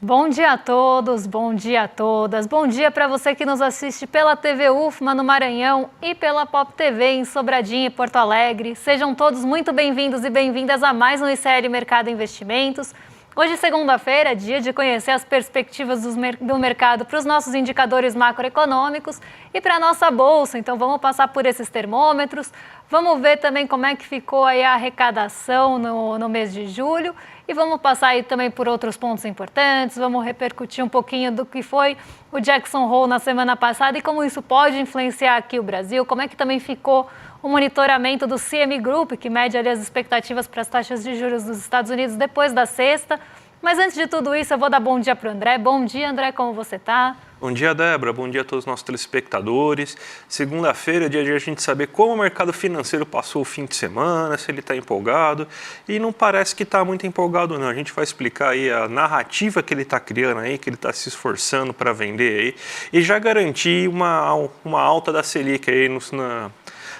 Bom dia a todos, bom dia a todas. Bom dia para você que nos assiste pela TV UFMA no Maranhão e pela Pop TV em Sobradinho e Porto Alegre. Sejam todos muito bem-vindos e bem-vindas a mais um ICL Mercado Investimentos. Hoje, segunda-feira, é dia de conhecer as perspectivas do mercado para os nossos indicadores macroeconômicos e para a nossa bolsa. Então, vamos passar por esses termômetros, vamos ver também como é que ficou aí a arrecadação no mês de julho e vamos passar aí também por outros pontos importantes, vamos repercutir um pouquinho do que foi o Jackson Hole na semana passada e como isso pode influenciar aqui o Brasil, como é que também ficou o monitoramento do CME Group, que mede ali as expectativas para as taxas de juros dos Estados Unidos depois da sexta. Mas antes de tudo isso, eu vou dar bom dia para o André. Bom dia, André, como você está? Bom dia, Débora. Bom dia a todos os nossos telespectadores. Segunda-feira é dia de a gente saber como o mercado financeiro passou o fim de semana, se ele está empolgado. E não parece que está muito empolgado, não. A gente vai explicar aí a narrativa que ele está criando aí, que ele está se esforçando para vender aí. E já garantir uma alta da Selic aí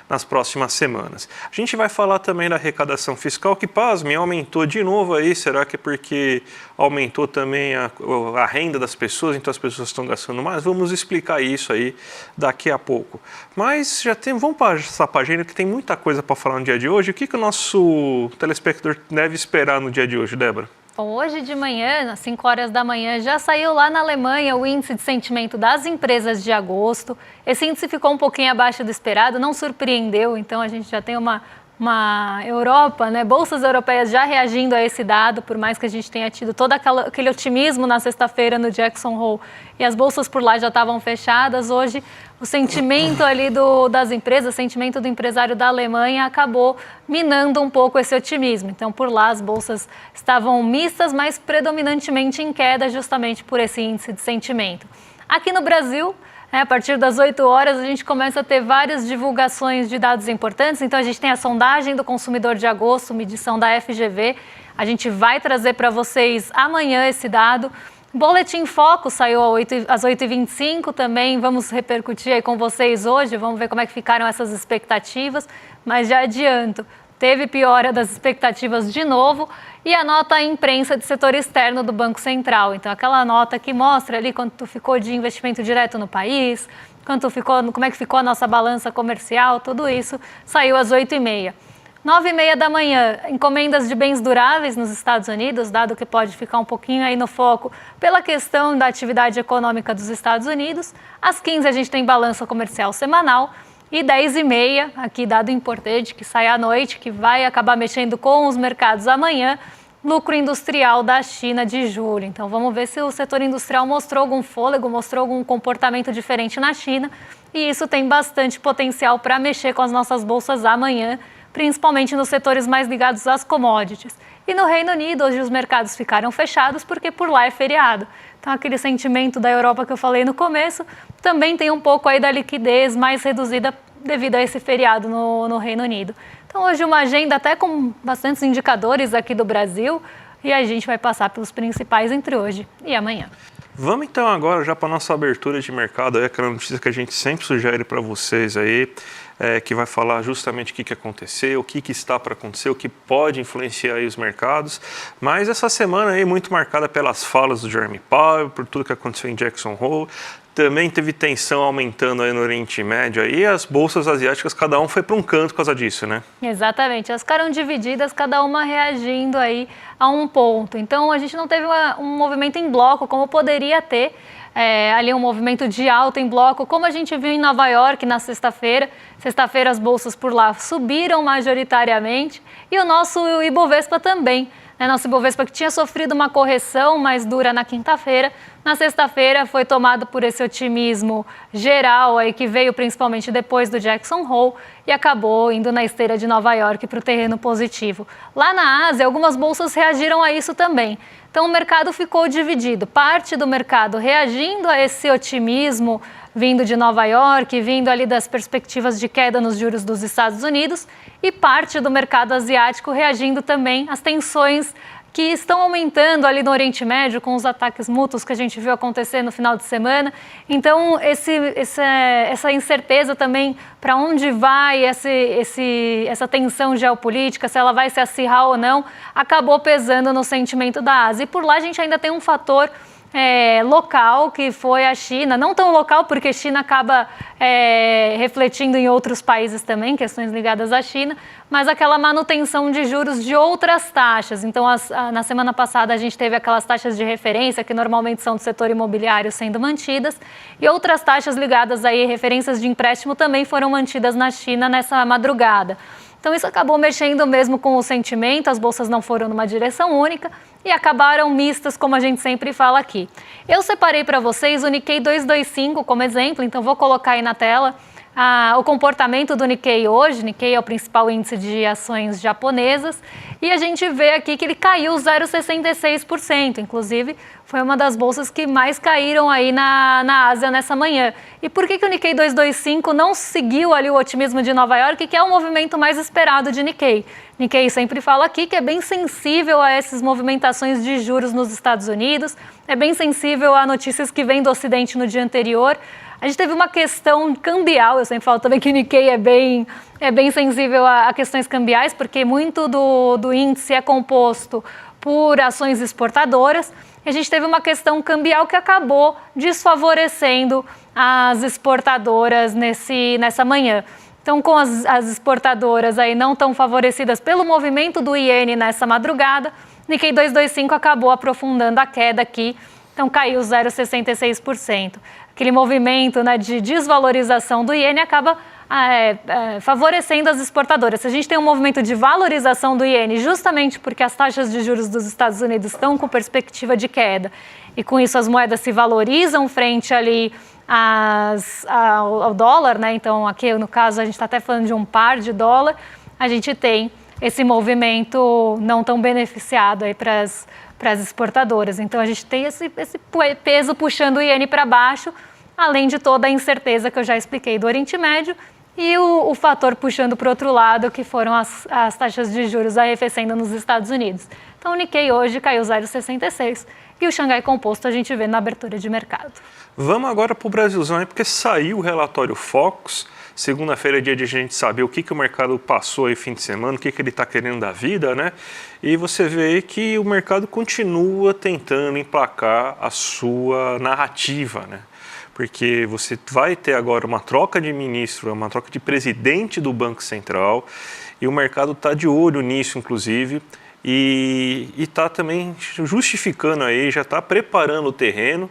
nas próximas semanas. A gente vai falar também da arrecadação fiscal, que, pasmem, aumentou de novo aí. Será que é porque aumentou também a renda das pessoas, então as pessoas estão gastando mais? Vamos explicar isso aí daqui a pouco. Mas vamos passar para a agenda, que tem muita coisa para falar no dia de hoje. O que o nosso telespectador deve esperar no dia de hoje, Débora? Bom, hoje de manhã, às 5 horas da manhã, já saiu lá na Alemanha o índice de sentimento das empresas de agosto. Esse índice ficou um pouquinho abaixo do esperado, não surpreendeu, então a gente já tem uma Europa, né, bolsas europeias já reagindo a esse dado, por mais que a gente tenha tido todo aquele otimismo na sexta-feira no Jackson Hole e as bolsas por lá já estavam fechadas. Hoje o sentimento ali das empresas, o sentimento do empresário da Alemanha acabou minando um pouco esse otimismo. Então por lá as bolsas estavam mistas, mas predominantemente em queda justamente por esse índice de sentimento. Aqui no Brasil, a partir das 8 horas, a gente começa a ter várias divulgações de dados importantes. Então, a gente tem a sondagem do consumidor de agosto, medição da FGV. A gente vai trazer para vocês amanhã esse dado. Boletim Foco saiu às 8h25 também. Vamos repercutir aí com vocês hoje. Vamos ver como é que ficaram essas expectativas. Mas já adianto, teve piora das expectativas de novo. E a nota imprensa de setor externo do Banco Central. Então, aquela nota que mostra ali quanto ficou de investimento direto no país, como é que ficou a nossa balança comercial, tudo isso saiu às 8h30. 9h30 da manhã, encomendas de bens duráveis nos Estados Unidos, dado que pode ficar um pouquinho aí no foco pela questão da atividade econômica dos Estados Unidos. Às 15h a gente tem balança comercial semanal. E 10h30, aqui dado importante, que sai à noite, que vai acabar mexendo com os mercados amanhã, lucro industrial da China de julho. Então vamos ver se o setor industrial mostrou algum fôlego, mostrou algum comportamento diferente na China. E isso tem bastante potencial para mexer com as nossas bolsas amanhã, principalmente nos setores mais ligados às commodities. E no Reino Unido, hoje os mercados ficaram fechados porque por lá é feriado. Então aquele sentimento da Europa que eu falei no começo, também tem um pouco aí da liquidez mais reduzida devido a esse feriado no Reino Unido. Então hoje uma agenda até com bastantes indicadores aqui do Brasil e a gente vai passar pelos principais entre hoje e amanhã. Vamos então agora já para a nossa abertura de mercado, aí, aquela notícia que a gente sempre sugere para vocês aí, que vai falar justamente o que aconteceu, o que está para acontecer, o que pode influenciar aí os mercados. Mas essa semana aí muito marcada pelas falas do Jeremy Powell, por tudo que aconteceu em Jackson Hole. Também teve tensão aumentando aí no Oriente Médio e as bolsas asiáticas, cada um foi para um canto por causa disso, né? Exatamente, elas ficaram divididas, cada uma reagindo aí a um ponto. Então a gente não teve um movimento em bloco como poderia ter, ali um movimento de alta em bloco, como a gente viu em Nova York na sexta-feira. Sexta-feira as bolsas por lá subiram majoritariamente e o nosso Ibovespa também. Nosso Ibovespa que tinha sofrido uma correção mais dura na quinta-feira, na sexta-feira foi tomado por esse otimismo geral aí que veio principalmente depois do Jackson Hole e acabou indo na esteira de Nova York para o terreno positivo. Lá na Ásia, algumas bolsas reagiram a isso também. Então o mercado ficou dividido, parte do mercado reagindo a esse otimismo vindo de Nova York, vindo ali das perspectivas de queda nos juros dos Estados Unidos e parte do mercado asiático reagindo também às tensões que estão aumentando ali no Oriente Médio com os ataques mútuos que a gente viu acontecer no final de semana. Então, essa incerteza também para onde vai essa tensão geopolítica, se ela vai se acirrar ou não, acabou pesando no sentimento da Ásia. E por lá a gente ainda tem um fator local, que foi a China, não tão local porque a China acaba refletindo em outros países também, questões ligadas à China, mas aquela manutenção de juros de outras taxas. Então, na semana passada a gente teve aquelas taxas de referência, que normalmente são do setor imobiliário, sendo mantidas, e outras taxas ligadas aí, referências de empréstimo, também foram mantidas na China nessa madrugada. Então, isso acabou mexendo mesmo com o sentimento, as bolsas não foram numa direção única e acabaram mistas, como a gente sempre fala aqui. Eu separei para vocês o Nikkei 225 como exemplo, então vou colocar aí na tela o comportamento do Nikkei hoje. Nikkei é o principal índice de ações japonesas e a gente vê aqui que ele caiu 0,66%, inclusive foi uma das bolsas que mais caíram aí na Ásia nessa manhã. E por que o Nikkei 225 não seguiu ali o otimismo de Nova York, que é o movimento mais esperado de Nikkei? Nikkei sempre fala aqui que é bem sensível a essas movimentações de juros nos Estados Unidos, é bem sensível a notícias que vêm do Ocidente no dia anterior. A gente teve uma questão cambial, eu sempre falo também que Nikkei é bem sensível a questões cambiais, porque muito do índice é composto por ações exportadoras. E a gente teve uma questão cambial que acabou desfavorecendo as exportadoras nessa manhã. Então, com as exportadoras aí não tão favorecidas pelo movimento do iene nessa madrugada, Nikkei 225 acabou aprofundando a queda aqui, então caiu 0,66%. Aquele movimento, né, de desvalorização do iene acaba favorecendo as exportadoras. Se a gente tem um movimento de valorização do iene, justamente porque as taxas de juros dos Estados Unidos estão com perspectiva de queda, e com isso as moedas se valorizam frente ali ao dólar, né? Então aqui no caso a gente está até falando de um par de dólar, a gente tem esse movimento não tão beneficiado aí para as exportadoras. Então a gente tem esse peso puxando o iene para baixo, além de toda a incerteza que eu já expliquei do Oriente Médio, e o fator puxando para o outro lado, que foram as taxas de juros arrefecendo nos Estados Unidos. Então o Nikkei hoje caiu 0,66 e o Xangai Composto a gente vê na abertura de mercado. Vamos agora para o Brasilzão, porque saiu o relatório Focus. Segunda-feira é dia de a gente saber o que o mercado passou aí fim de semana, o que ele está querendo da vida, né? E você vê que o mercado continua tentando emplacar a sua narrativa, né? Porque você vai ter agora uma troca de ministro, uma troca de presidente do Banco Central, e o mercado está de olho nisso, inclusive, e está também justificando aí, já está preparando o terreno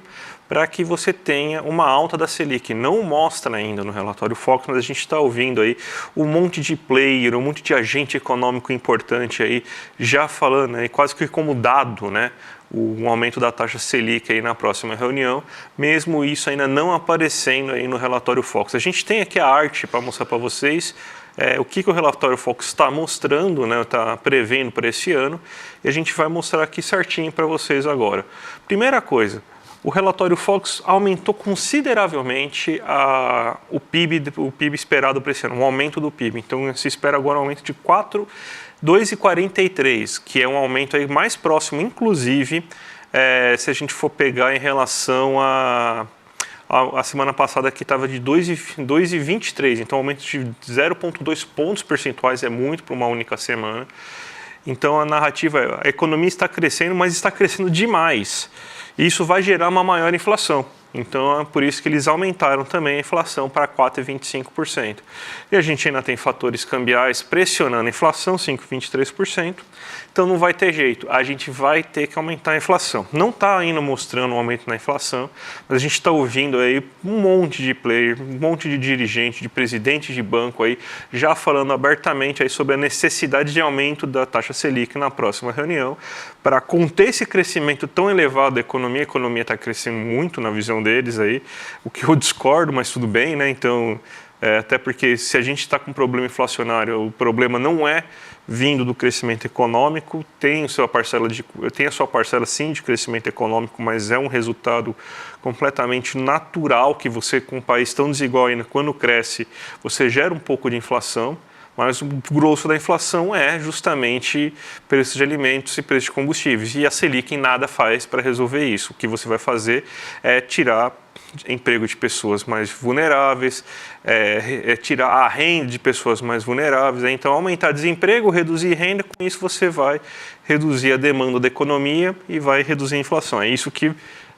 para que você tenha uma alta da Selic. Não mostra ainda no relatório Focus, mas a gente está ouvindo aí um monte de player, um monte de agente econômico importante aí já falando, aí, quase que como dado, né, um aumento da taxa Selic aí na próxima reunião, mesmo isso ainda não aparecendo aí no relatório Focus. A gente tem aqui a arte para mostrar para vocês o que o relatório Focus está mostrando, né, está prevendo para esse ano, e a gente vai mostrar aqui certinho para vocês agora. Primeira coisa, o relatório Focus aumentou consideravelmente o PIB esperado para esse ano, um aumento do PIB. Então se espera agora um aumento de 2,43, que é um aumento aí mais próximo, inclusive, se a gente for pegar em relação a semana passada, que estava de 2,23, então um aumento de 0,2 pontos percentuais é muito para uma única semana. Então a narrativa, a economia está crescendo, mas está crescendo demais. Isso vai gerar uma maior inflação. Então é por isso que eles aumentaram também a inflação para 4,25%. E a gente ainda tem fatores cambiais pressionando a inflação, 5,23%. Então não vai ter jeito, a gente vai ter que aumentar a inflação. Não está ainda mostrando um aumento na inflação, mas a gente está ouvindo aí um monte de player, um monte de dirigente, de presidente de banco aí, já falando abertamente aí sobre a necessidade de aumento da taxa Selic na próxima reunião, para conter esse crescimento tão elevado da economia. A economia está crescendo muito na visão deles aí, o que eu discordo, mas tudo bem, né? Então, até porque se a gente está com um problema inflacionário, o problema não é vindo do crescimento econômico, tem a sua parcela sim de crescimento econômico, mas é um resultado completamente natural que você, com um país tão desigual ainda, quando cresce, você gera um pouco de inflação. Mas o grosso da inflação é justamente preços de alimentos e preços de combustíveis. E a Selic em nada faz para resolver isso. O que você vai fazer é tirar emprego de pessoas mais vulneráveis, tirar a renda de pessoas mais vulneráveis. Então, aumentar desemprego, reduzir renda, com isso você vai reduzir a demanda da economia e vai reduzir a inflação. É isso que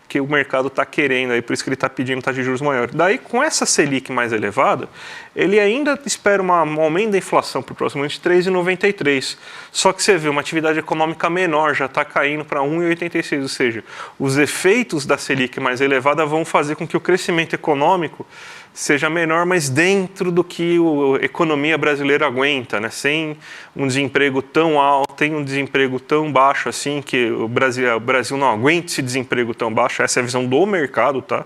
que o mercado está querendo, aí, por isso que ele está pedindo taxa de juros maior. Daí, com essa Selic mais elevada, ele ainda espera um aumento da inflação para o próximo ano de 3,93. Só que você vê, uma atividade econômica menor já está caindo para 1,86, ou seja, os efeitos da Selic mais elevada vão fazer com que o crescimento econômico seja menor, mas dentro do que a economia brasileira aguenta, né? Sem um desemprego tão alto, tem um desemprego tão baixo assim, que o Brasil não aguenta esse desemprego tão baixo, essa é a visão do mercado, tá?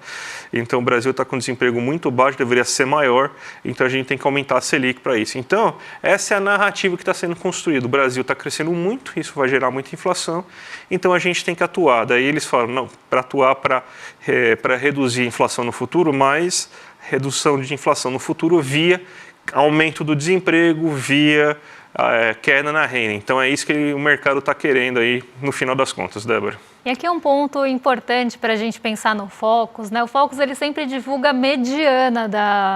Então o Brasil está com desemprego muito baixo, deveria ser maior, então a gente tem que aumentar a Selic para isso. Então, essa é a narrativa que está sendo construída. O Brasil está crescendo muito, isso vai gerar muita inflação, então a gente tem que atuar. Daí eles falam, não, para atuar para reduzir a inflação no futuro, mas redução de inflação no futuro via aumento do desemprego, via queda na renda. Então é isso que o mercado está querendo aí no final das contas, Débora. E aqui é um ponto importante para a gente pensar no Focus, né? O Focus ele sempre divulga a mediana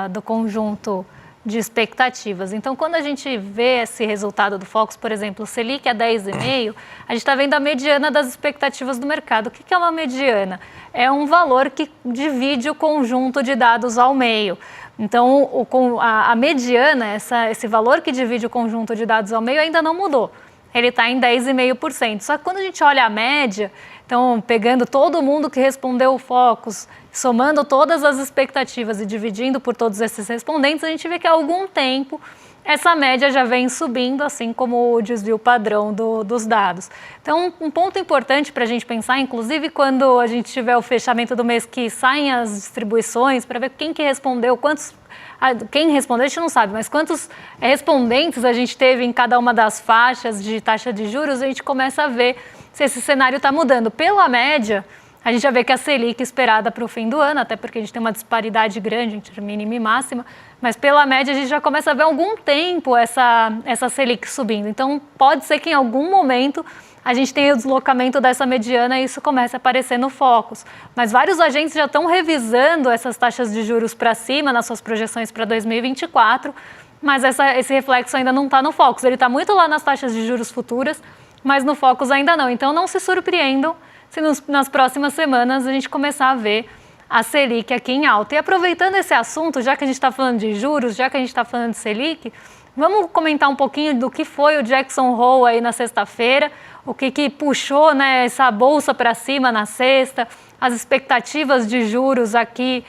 do conjunto de expectativas. Então, quando a gente vê esse resultado do Focus, por exemplo, o Selic é 10,5, a gente está vendo a mediana das expectativas do mercado. O que é uma mediana? É um valor que divide o conjunto de dados ao meio. Então, a mediana, esse valor que divide o conjunto de dados ao meio ainda não mudou. Ele está em 10,5%. Só que quando a gente olha a média, então pegando todo mundo que respondeu o Focus, somando todas as expectativas e dividindo por todos esses respondentes, a gente vê que há algum tempo essa média já vem subindo, assim como o desvio padrão dos dados. Então, um ponto importante para a gente pensar, inclusive quando a gente tiver o fechamento do mês que saem as distribuições, para ver quem que respondeu, quem respondeu a gente não sabe, mas quantos respondentes a gente teve em cada uma das faixas de taxa de juros, a gente começa a ver se esse cenário está mudando. Pela média, a gente já vê que a Selic esperada para o fim do ano, até porque a gente tem uma disparidade grande entre mínima e máxima, mas pela média a gente já começa a ver há algum tempo essa Selic subindo. Então pode ser que em algum momento a gente tenha o deslocamento dessa mediana e isso comece a aparecer no Focus. Mas vários agentes já estão revisando essas taxas de juros para cima nas suas projeções para 2024, mas esse reflexo ainda não está no Focus. Ele está muito lá nas taxas de juros futuras, mas no Focus ainda não. Então não se surpreendam se nas próximas semanas a gente começar a ver a Selic aqui em alta. E aproveitando esse assunto, já que a gente está falando de juros, já que a gente está falando de Selic, vamos comentar um pouquinho do que foi o Jackson Hole aí na sexta-feira, o que puxou, né, essa bolsa para cima na sexta, as expectativas de juros aqui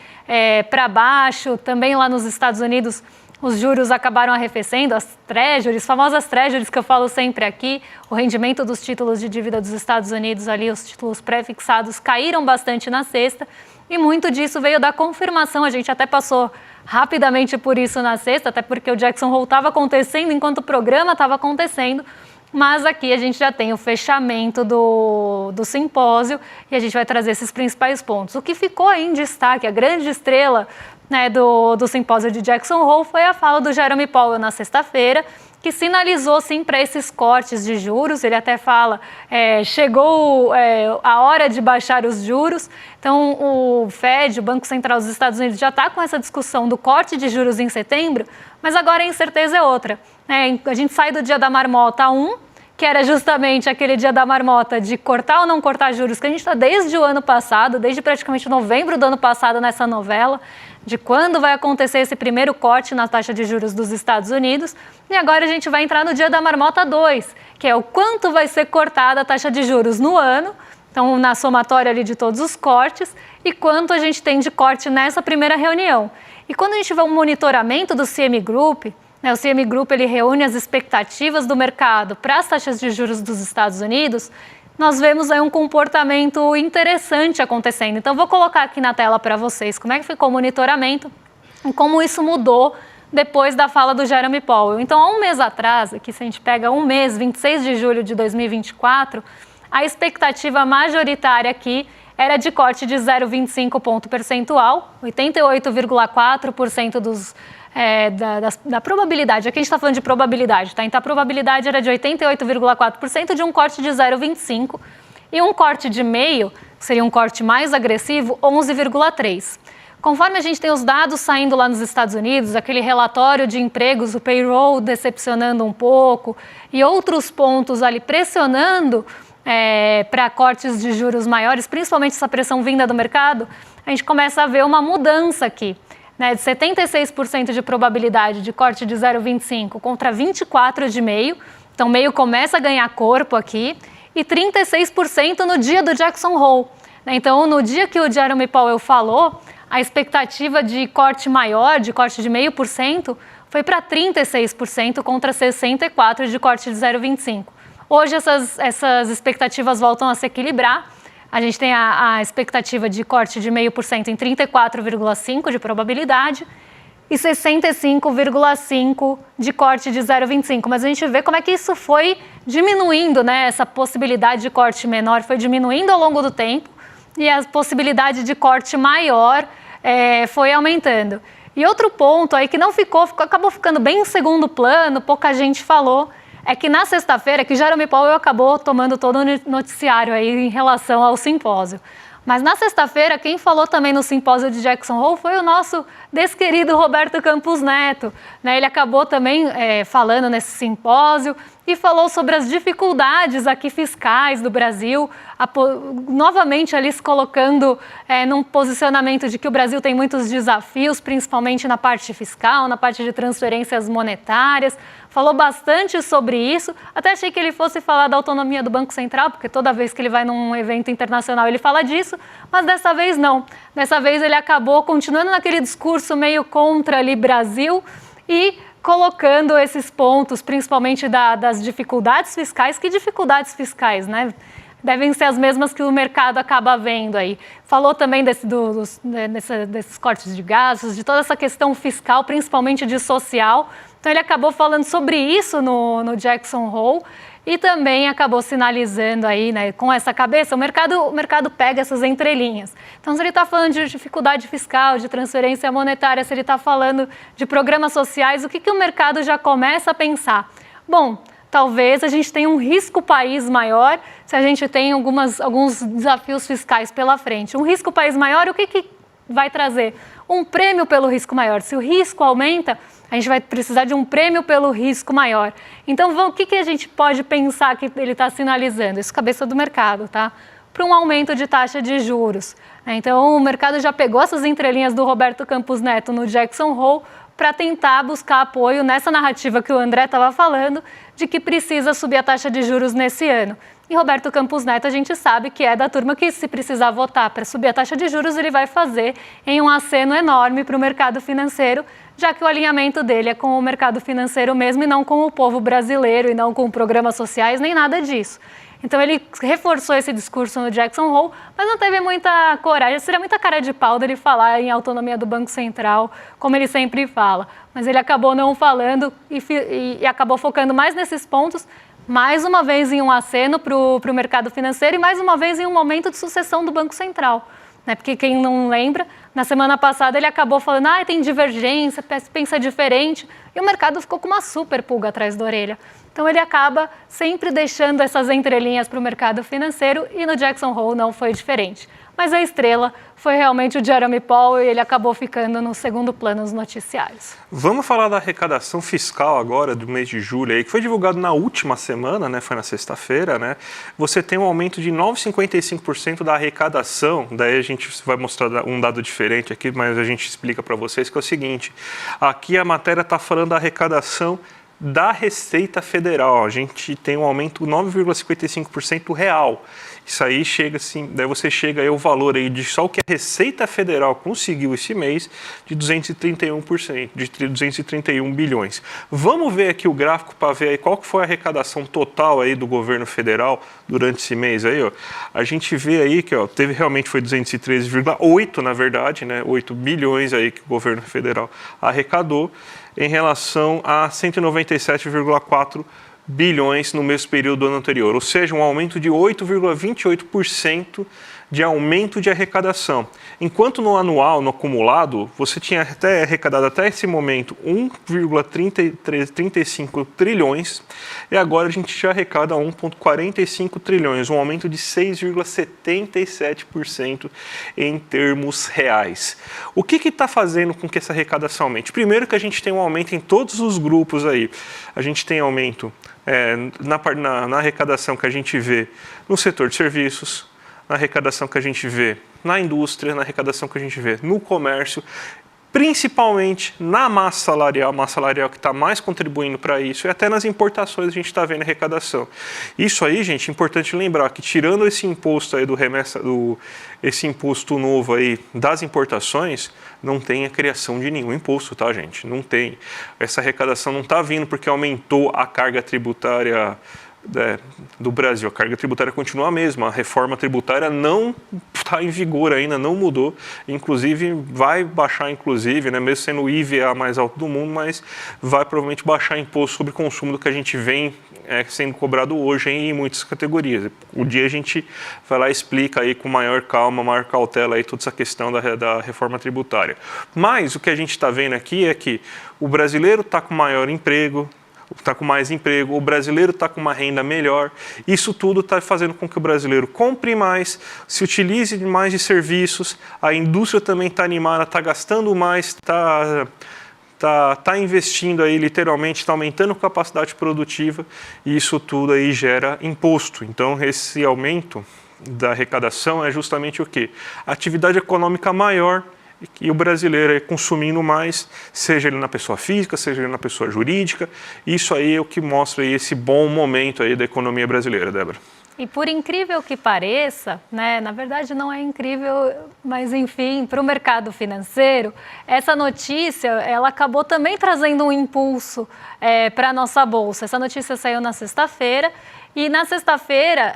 para baixo, também lá nos Estados Unidos. Os juros acabaram arrefecendo, as treasuries, famosas treasuries que eu falo sempre aqui, o rendimento dos títulos de dívida dos Estados Unidos ali, os títulos pré-fixados caíram bastante na sexta e muito disso veio da confirmação, a gente até passou rapidamente por isso na sexta, até porque o Jackson Hole estava acontecendo enquanto o programa estava acontecendo, mas aqui a gente já tem o fechamento do simpósio e a gente vai trazer esses principais pontos. O que ficou aí em destaque, a grande estrela, né, do simpósio de Jackson Hole foi a fala do Jerome Powell na sexta-feira, que sinalizou sim para esses cortes de juros. Ele até fala, chegou a hora de baixar os juros. Então o Fed, o Banco Central dos Estados Unidos, já está com essa discussão do corte de juros em setembro, mas agora a incerteza é outra. A gente sai do dia da marmota 1, que era justamente aquele dia da marmota de cortar ou não cortar juros, que a gente está desde o ano passado, desde praticamente novembro do ano passado nessa novela, de quando vai acontecer esse primeiro corte na taxa de juros dos Estados Unidos. E agora a gente vai entrar no dia da marmota 2, que é o quanto vai ser cortada a taxa de juros no ano, então na somatória ali de todos os cortes, e quanto a gente tem de corte nessa primeira reunião. E quando a gente vê um monitoramento do CME Group, o CME Group ele reúne as expectativas do mercado para as taxas de juros dos Estados Unidos, nós vemos aí um comportamento interessante acontecendo. Então, vou colocar aqui na tela para vocês como é que ficou o monitoramento e como isso mudou depois da fala do Jerome Powell. Então, há um mês atrás, aqui se a gente pega um mês, 26 de julho de 2024, a expectativa majoritária aqui era de corte de 0,25 ponto percentual, 88,4% da probabilidade. Aqui a gente está falando de probabilidade, tá? Então a probabilidade era de 88,4% de um corte de 0,25 e um corte de meio, que seria um corte mais agressivo, 11,3%. Conforme a gente tem os dados saindo lá nos Estados Unidos, aquele relatório de empregos, o payroll decepcionando um pouco e outros pontos ali pressionando para cortes de juros maiores, principalmente essa pressão vinda do mercado, a gente começa a ver uma mudança aqui, né, de 76% de probabilidade de corte de 0,25 contra 24,5%, então meio começa a ganhar corpo aqui, e 36% no dia do Jackson Hole. Então, no dia que o Jerome Powell falou, a expectativa de corte maior, de corte de 0,5%, foi para 36% contra 64% de corte de 0,25%. Hoje essas expectativas voltam a se equilibrar. A gente tem a expectativa de corte de 0,5% em 34,5% de probabilidade e 65,5% de corte de 0,25%. Mas a gente vê como é que isso foi diminuindo, né? Essa possibilidade de corte menor foi diminuindo ao longo do tempo e a possibilidade de corte maior foi aumentando. E outro ponto aí que não acabou ficando bem em segundo plano, pouca gente falou, é que na sexta-feira, que Jerome Powell acabou tomando todo o noticiário aí em relação ao simpósio. Mas na sexta-feira, quem falou também no simpósio de Jackson Hole foi o nosso desquerido Roberto Campos Neto, né? Ele acabou também falando nesse simpósio e falou sobre as dificuldades aqui fiscais do Brasil, novamente ali se colocando num posicionamento de que o Brasil tem muitos desafios, principalmente na parte fiscal, na parte de transferências monetárias. Falou bastante sobre isso, até achei que ele fosse falar da autonomia do Banco Central, porque toda vez que ele vai num evento internacional ele fala disso, mas dessa vez não. Dessa vez ele acabou continuando naquele discurso meio contra ali Brasil e colocando esses pontos, principalmente das dificuldades fiscais. Que dificuldades fiscais, né? Devem ser as mesmas que o mercado acaba vendo aí. Falou também desses cortes de gastos, de toda essa questão fiscal, principalmente de social. Então ele acabou falando sobre isso no Jackson Hole e também acabou sinalizando aí, né, com essa cabeça, o mercado pega essas entrelinhas. Então, se ele está falando de dificuldade fiscal, de transferência monetária, se ele está falando de programas sociais, o que o mercado já começa a pensar? Bom, talvez a gente tenha um risco país maior se a gente tem alguns desafios fiscais pela frente. Um risco país maior, o que vai trazer? Um prêmio pelo risco maior. Se o risco aumenta, a gente vai precisar de um prêmio pelo risco maior. Então, o que a gente pode pensar que ele está sinalizando? Isso, cabeça do mercado, tá? Para um aumento de taxa de juros. Então, o mercado já pegou essas entrelinhas do Roberto Campos Neto no Jackson Hole para tentar buscar apoio nessa narrativa que o André estava falando, de que precisa subir a taxa de juros nesse ano. E Roberto Campos Neto, a gente sabe que é da turma que, se precisar votar para subir a taxa de juros, ele vai fazer em um aceno enorme para o mercado financeiro, já que o alinhamento dele é com o mercado financeiro mesmo e não com o povo brasileiro e não com programas sociais, nem nada disso. Então ele reforçou esse discurso no Jackson Hole, mas não teve muita coragem, seria muita cara de pau dele falar em autonomia do Banco Central, como ele sempre fala. Mas ele acabou não falando e acabou focando mais nesses pontos, mais uma vez em um aceno para o mercado financeiro e mais uma vez em um momento de sucessão do Banco Central. Né? Porque quem não lembra, na semana passada ele acabou falando, tem divergência, pensa diferente, e o mercado ficou com uma super pulga atrás da orelha. Então ele acaba sempre deixando essas entrelinhas para o mercado financeiro e no Jackson Hole não foi diferente. Mas a estrela foi realmente o Jerome Powell e ele acabou ficando no segundo plano nos noticiários. Vamos falar da arrecadação fiscal agora do mês de julho, aí, que foi divulgado na última semana, né? Foi na sexta-feira, né? Você tem um aumento de 9,55% da arrecadação, daí a gente vai mostrar um dado diferente aqui, mas a gente explica para vocês que é o seguinte, aqui a matéria está falando da arrecadação da Receita Federal, a gente tem um aumento 9,55% real. Isso aí chega assim, daí você chega aí ao valor aí de só o que a Receita Federal conseguiu esse mês de 231%, de 231 bilhões. Vamos ver aqui o gráfico para ver aí qual que foi a arrecadação total aí do governo federal durante esse mês aí, ó. A gente vê aí que, ó, realmente foi 213,8, na verdade, né, 8 bilhões aí que o governo federal arrecadou em relação a 197,4 bilhões no mesmo período do ano anterior, ou seja, um aumento de 8,28% de aumento de arrecadação. Enquanto no anual, no acumulado, você tinha até arrecadado até esse momento 1,35 trilhões e agora a gente já arrecada 1,45 trilhões, um aumento de 6,77% em termos reais. O que está fazendo com que essa arrecadação aumente? Primeiro que a gente tem um aumento em todos os grupos aí. A gente tem aumento na arrecadação que a gente vê no setor de serviços, na arrecadação que a gente vê na indústria, na arrecadação que a gente vê no comércio, principalmente na massa salarial que está mais contribuindo para isso, e até nas importações a gente está vendo arrecadação. Isso aí, gente, é importante lembrar que tirando esse imposto aí esse imposto novo aí das importações, não tem a criação de nenhum imposto, tá, gente? Não tem. Essa arrecadação não está vindo porque aumentou a carga tributária do Brasil. A carga tributária continua a mesma, a reforma tributária não está em vigor ainda, não mudou, inclusive vai baixar, né, mesmo sendo o IVA mais alto do mundo, mas vai provavelmente baixar imposto sobre consumo do que a gente vem sendo cobrado hoje em muitas categorias. O dia a gente vai lá e explica aí com maior calma, maior cautela aí toda essa questão da reforma tributária. Mas o que a gente está vendo aqui é que o brasileiro está com maior emprego, está com mais emprego, o brasileiro está com uma renda melhor. Isso tudo está fazendo com que o brasileiro compre mais, se utilize mais de serviços, a indústria também está animada, está gastando mais, está investindo aí literalmente, está aumentando a capacidade produtiva e isso tudo aí gera imposto. Então esse aumento da arrecadação é justamente o quê? Atividade econômica maior, e o brasileiro é consumindo mais, seja ele na pessoa física, seja ele na pessoa jurídica. Isso aí é o que mostra aí esse bom momento aí da economia brasileira, Débora. E por incrível que pareça, né, na verdade não é incrível, mas enfim, para o mercado financeiro, essa notícia ela acabou também trazendo um impulso para a nossa bolsa. Essa notícia saiu na sexta-feira. E na sexta-feira,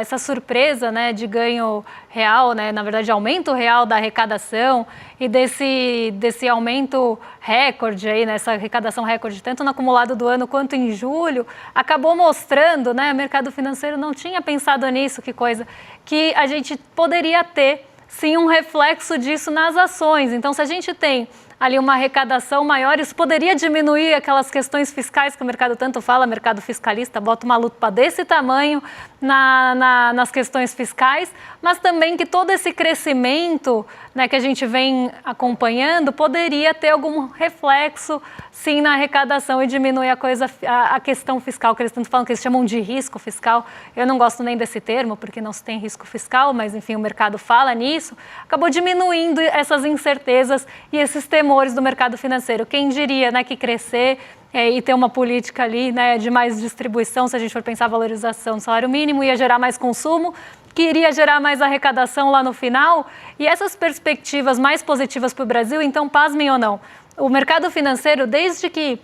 essa surpresa, né, de ganho real, né, na verdade aumento real da arrecadação e desse aumento recorde, aí, nessa arrecadação recorde, tanto no acumulado do ano quanto em julho, acabou mostrando, né, o mercado financeiro não tinha pensado nisso, que coisa, que a gente poderia ter, sim, um reflexo disso nas ações. Então, se a gente tem ali uma arrecadação maior, isso poderia diminuir aquelas questões fiscais que o mercado tanto fala, mercado fiscalista bota uma lupa desse tamanho nas questões fiscais, mas também que todo esse crescimento, né, que a gente vem acompanhando poderia ter algum reflexo, sim, na arrecadação e diminuir a questão fiscal, que eles tanto falam, que eles chamam de risco fiscal. Eu não gosto nem desse termo, porque não se tem risco fiscal, mas enfim, o mercado fala nisso, acabou diminuindo essas incertezas e esses temores do mercado financeiro. Quem diria, né, que crescer e ter uma política ali, né, de mais distribuição, se a gente for pensar a valorização do salário mínimo, ia gerar mais consumo, que iria gerar mais arrecadação lá no final, e essas perspectivas mais positivas para o Brasil, então, pasmem ou não, o mercado financeiro, desde que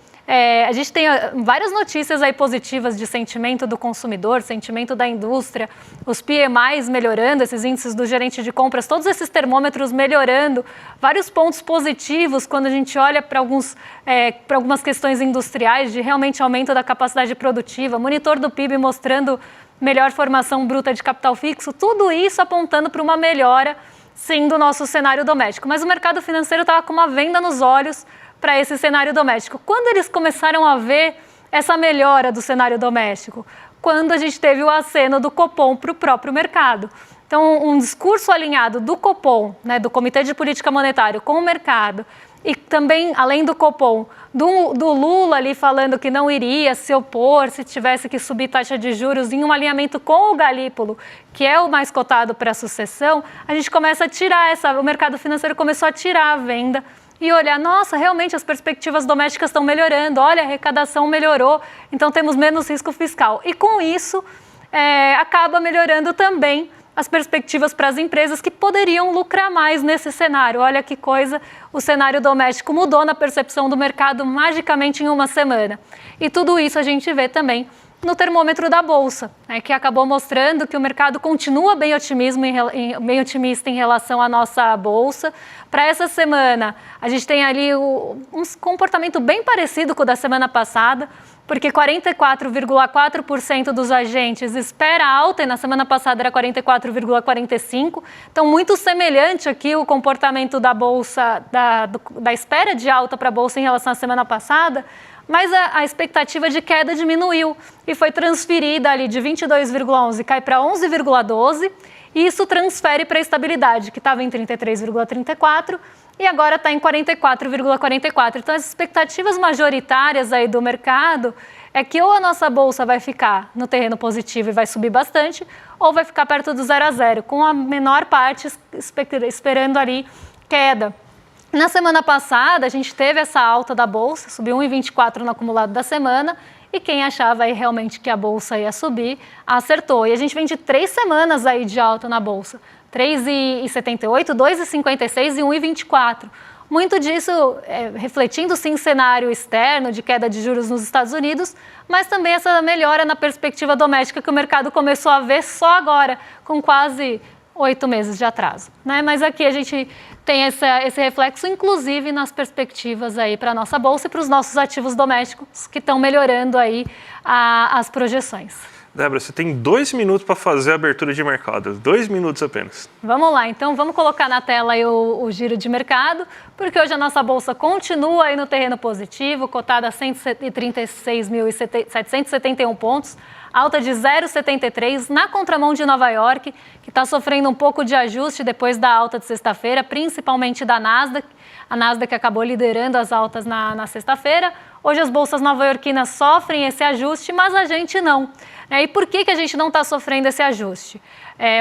a gente tem várias notícias aí positivas de sentimento do consumidor, sentimento da indústria, os PMIs melhorando, esses índices do gerente de compras, todos esses termômetros melhorando, vários pontos positivos quando a gente olha para algumas questões industriais de realmente aumento da capacidade produtiva, monitor do PIB mostrando melhor formação bruta de capital fixo, tudo isso apontando para uma melhora, sim, do nosso cenário doméstico. Mas o mercado financeiro estava com uma venda nos olhos para esse cenário doméstico. Quando eles começaram a ver essa melhora do cenário doméstico? Quando a gente teve o aceno do Copom para o próprio mercado. Então, um discurso alinhado do Copom, né, do Comitê de Política Monetária, com o mercado, e também, além do Copom, do Lula ali falando que não iria se opor se tivesse que subir taxa de juros em um alinhamento com o Galípolo, que é o mais cotado para a sucessão, a gente começa a tirar o mercado financeiro começou a tirar a venda e olhar, nossa, realmente as perspectivas domésticas estão melhorando, olha, a arrecadação melhorou, então temos menos risco fiscal. E com isso, acaba melhorando também as perspectivas para as empresas que poderiam lucrar mais nesse cenário. Olha que coisa, o cenário doméstico mudou na percepção do mercado magicamente em uma semana. E tudo isso a gente vê também no termômetro da Bolsa, né, que acabou mostrando que o mercado continua bem otimista em relação à nossa Bolsa. Para essa semana, a gente tem ali um comportamento bem parecido com o da semana passada, porque 44,4% dos agentes espera alta, e na semana passada era 44,45%. Então, muito semelhante aqui o comportamento da Bolsa, da espera de alta para a Bolsa em relação à semana passada, mas a expectativa de queda diminuiu e foi transferida ali de 22,11 cai para 11,12 e isso transfere para a estabilidade, que estava em 33,34 e agora está em 44,44. Então, as expectativas majoritárias aí do mercado é que ou a nossa Bolsa vai ficar no terreno positivo e vai subir bastante, ou vai ficar perto do 0 a 0, com a menor parte esperando ali queda. Na semana passada, a gente teve essa alta da Bolsa, subiu 1,24 no acumulado da semana, e quem achava aí realmente que a Bolsa ia subir, acertou. E a gente vem de 3 semanas aí de alta na Bolsa, 3,78, 2,56 e 1,24. Muito disso refletindo sim cenário externo de queda de juros nos Estados Unidos, mas também essa melhora na perspectiva doméstica que o mercado começou a ver só agora, com quase 8 meses de atraso, né? Mas aqui a gente tem esse reflexo, inclusive nas perspectivas aí para a nossa Bolsa e para os nossos ativos domésticos, que estão melhorando aí as projeções. Débora, você tem 2 minutos para fazer a abertura de mercado, 2 minutos apenas. Vamos lá, então vamos colocar na tela aí o giro de mercado, porque hoje a nossa Bolsa continua aí no terreno positivo, cotada a 136.771 pontos, alta de 0,73 na contramão de Nova York, que está sofrendo um pouco de ajuste depois da alta de sexta-feira, principalmente da Nasdaq. A Nasdaq acabou liderando as altas na sexta-feira. Hoje as bolsas nova-iorquinas sofrem esse ajuste, mas a gente não. E por que a gente não está sofrendo esse ajuste?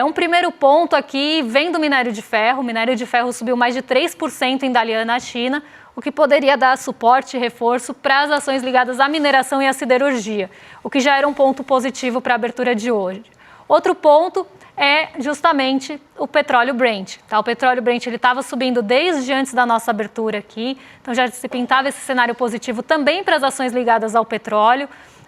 Um primeiro ponto aqui vem do minério de ferro. O minério de ferro subiu mais de 3% em Dalian, na China, o que poderia dar suporte e reforço para as ações ligadas à mineração e à siderurgia, o que já era um ponto positivo para a abertura de hoje. Outro ponto é justamente o petróleo Brent. Tá? O petróleo Brent estava subindo desde antes da nossa abertura aqui, então já se pintava esse cenário positivo também para as ações ligadas ao petróleo,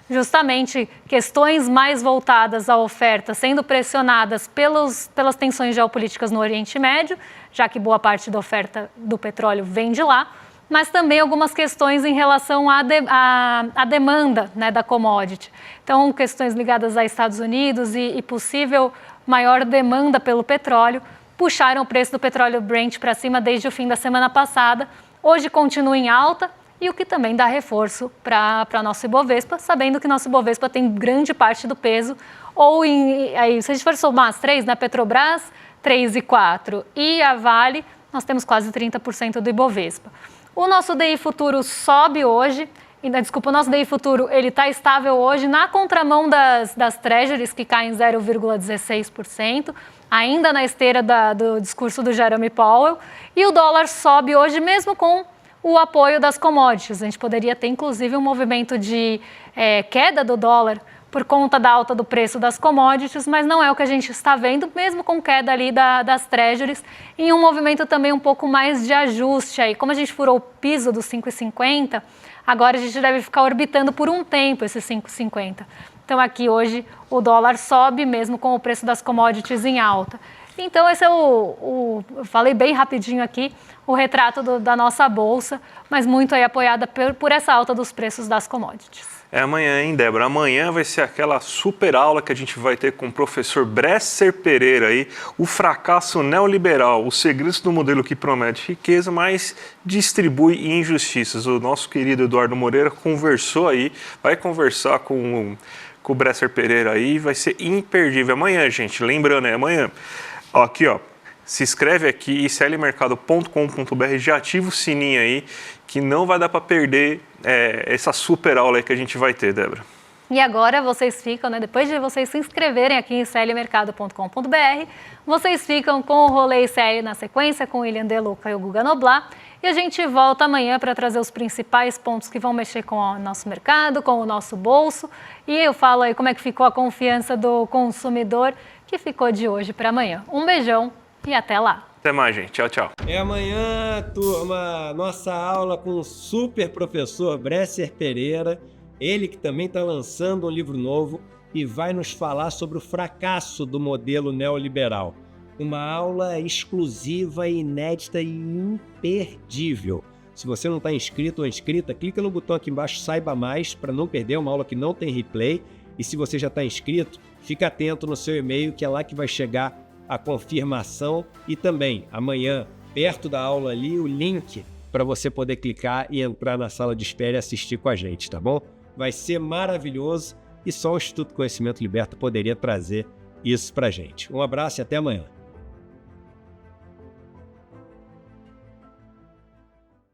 justamente questões mais voltadas à oferta sendo pressionadas pelas tensões geopolíticas no Oriente Médio, já que boa parte da oferta do petróleo vem de lá, mas também algumas questões em relação à demanda, né, da commodity. Então, questões ligadas a Estados Unidos e possível maior demanda pelo petróleo puxaram o preço do petróleo Brent para cima desde o fim da semana passada. Hoje continua em alta, e o que também dá reforço para nosso Ibovespa, sabendo que nosso Ibovespa tem grande parte do peso, aí, se a gente for somar as três, né, Petrobras, 3,4 e a Vale, nós temos quase 30% do Ibovespa. O nosso DI futuro sobe hoje, o nosso DI futuro ele está estável hoje na contramão das treasuries, que caem 0,16%, ainda na esteira do discurso do Jerome Powell, e o dólar sobe hoje mesmo com o apoio das commodities. A gente poderia ter, inclusive, um movimento de queda do dólar por conta da alta do preço das commodities, mas não é o que a gente está vendo, mesmo com queda ali das treasuries, em um movimento também um pouco mais de ajuste aí. Como a gente furou o piso dos 5,50, agora a gente deve ficar orbitando por um tempo esses 5,50. Então aqui hoje o dólar sobe mesmo com o preço das commodities em alta. Então esse é eu falei bem rapidinho aqui, o retrato da nossa bolsa, mas muito aí apoiada por essa alta dos preços das commodities. É amanhã, hein, Débora? Amanhã vai ser aquela super aula que a gente vai ter com o professor Bresser Pereira aí, o fracasso neoliberal, os segredos do modelo que promete riqueza, mas distribui injustiças. O nosso querido Eduardo Moreira conversou aí, vai conversar com o Bresser Pereira aí, vai ser imperdível. Amanhã, gente, lembrando, é amanhã. Aqui, ó, se inscreve aqui, iclmercado.com.br, já ativa o sininho aí, que não vai dar para perder essa super aula aí que a gente vai ter, Débora. E agora vocês ficam, né, depois de vocês se inscreverem aqui em iclmercado.com.br, vocês ficam com o Rolê ICL na sequência, com o William De Luca e o Guga Noblar, e a gente volta amanhã para trazer os principais pontos que vão mexer com o nosso mercado, com o nosso bolso, e eu falo aí como é que ficou a confiança do consumidor, que ficou de hoje para amanhã. Um beijão e até lá. Até mais, gente. Tchau, tchau. É amanhã, turma, nossa aula com o super professor Bresser Pereira, Ele que também está lançando um livro novo e vai nos falar sobre o fracasso do modelo neoliberal. Uma aula exclusiva, inédita e imperdível. Se você não está inscrito ou inscrita, clica no botão aqui embaixo, saiba mais, para não perder uma aula que não tem replay. E se você já está inscrito, fica atento no seu e-mail, que é lá que vai chegar a confirmação. E também, amanhã, perto da aula ali, o link para você poder clicar e entrar na sala de espera e assistir com a gente, tá bom? Vai ser maravilhoso e só o Instituto Conhecimento Liberta poderia trazer isso para a gente. Um abraço e até amanhã.